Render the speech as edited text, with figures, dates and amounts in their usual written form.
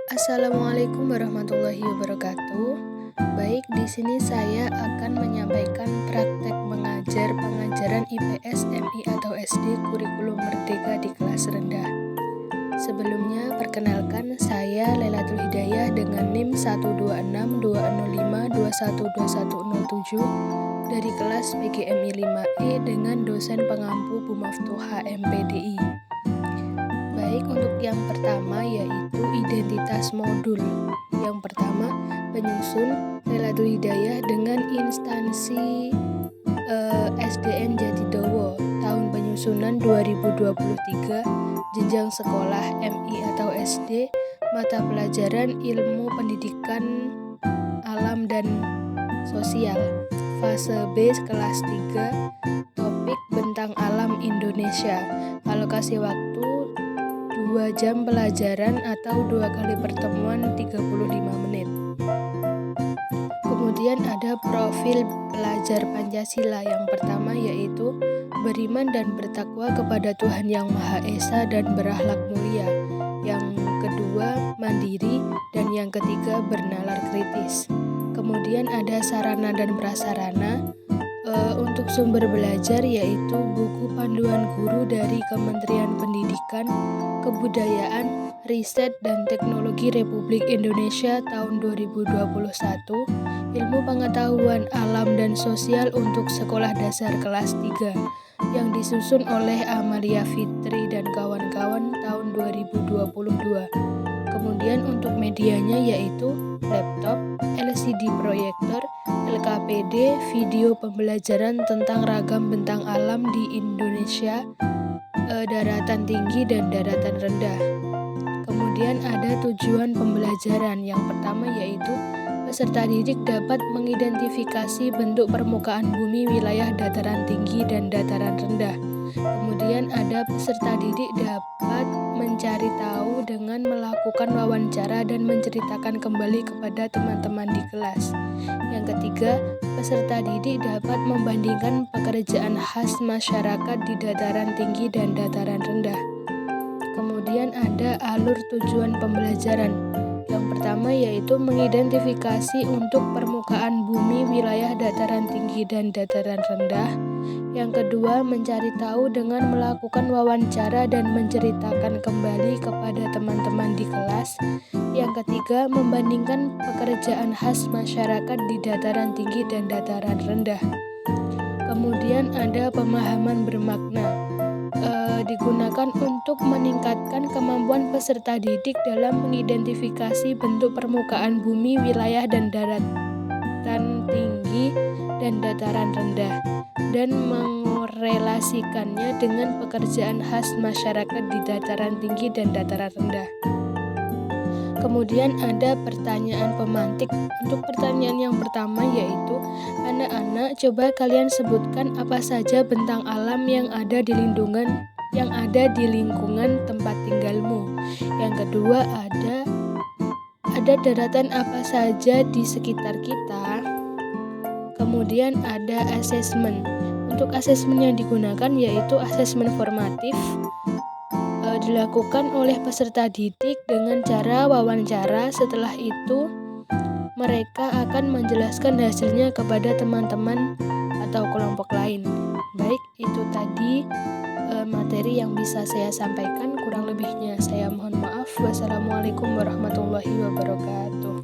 Assalamualaikum warahmatullahi wabarakatuh. Baik, di sini saya akan menyampaikan praktek mengajar pengajaran IPS, MI atau SD kurikulum merdeka di kelas rendah. Sebelumnya, perkenalkan saya Lailatul Hidayah dengan NIM 1262052122107 dari kelas PGMI 5E dengan dosen pengampu Bu Maftuha MPDI. Baik, untuk yang pertama yaitu identitas modul. Yang pertama, penyusun Lailatul Hidayah dengan instansi SDN Jatidowo, tahun penyusunan 2023, jenjang sekolah MI atau SD, mata pelajaran ilmu pendidikan alam dan sosial, fase B kelas 3, topik bentang alam Indonesia, alokasi waktu 2 jam pelajaran atau 2 kali pertemuan 35 menit. Kemudian ada profil pelajar Pancasila. Yang pertama yaitu beriman dan bertakwa kepada Tuhan Yang Maha Esa dan berakhlak mulia. Yang kedua mandiri dan yang ketiga bernalar kritis. Kemudian ada sarana dan prasarana. Untuk sumber belajar yaitu buku panduan guru dari Kementerian Pendidikan, Kebudayaan, Riset dan Teknologi Republik Indonesia tahun 2021, ilmu pengetahuan alam dan sosial untuk sekolah dasar kelas 3 yang disusun oleh Amalia Fitri dan kawan-kawan tahun 2022. Kemudian untuk medianya yaitu laptop, LCD proyektor, LKPD, video pembelajaran tentang ragam bentang alam di Indonesia, daratan tinggi dan daratan rendah. Kemudian ada tujuan pembelajaran. Yang pertama yaitu peserta didik dapat mengidentifikasi bentuk permukaan bumi wilayah dataran tinggi dan dataran rendah. Kemudian ada peserta didik dapat mencari tahu dengan melakukan wawancara dan menceritakan kembali kepada teman-teman di kelas. Yang ketiga, peserta didik dapat membandingkan pekerjaan khas masyarakat di dataran tinggi dan dataran rendah. Kemudian ada alur tujuan pembelajaran. Yang pertama yaitu mengidentifikasi untuk permukaan bumi wilayah dataran tinggi dan dataran rendah. Yang kedua, mencari tahu dengan melakukan wawancara dan menceritakan kembali kepada teman-teman di kelas. Yang ketiga, membandingkan pekerjaan khas masyarakat di dataran tinggi dan dataran rendah. Kemudian ada pemahaman bermakna. Digunakan untuk meningkatkan kemampuan peserta didik dalam mengidentifikasi bentuk permukaan bumi wilayah dan daratan tinggi dan dataran rendah dan merelasikannya dengan pekerjaan khas masyarakat di dataran tinggi dan dataran rendah. Kemudian ada pertanyaan pemantik. Untuk pertanyaan yang pertama yaitu, anak-anak, coba kalian sebutkan apa saja bentang alam yang ada di lingkungan tempat tinggalmu. Yang kedua ada daratan apa saja di sekitar kita. Kemudian ada asesmen. Untuk asesmen yang digunakan yaitu asesmen formatif, dilakukan oleh peserta didik dengan cara wawancara. Setelah itu mereka akan menjelaskan hasilnya kepada teman-teman atau kelompok lain. Baik, itu tadi materi yang bisa saya sampaikan. Kurang lebihnya saya mohon maaf. Wassalamualaikum warahmatullahi wabarakatuh.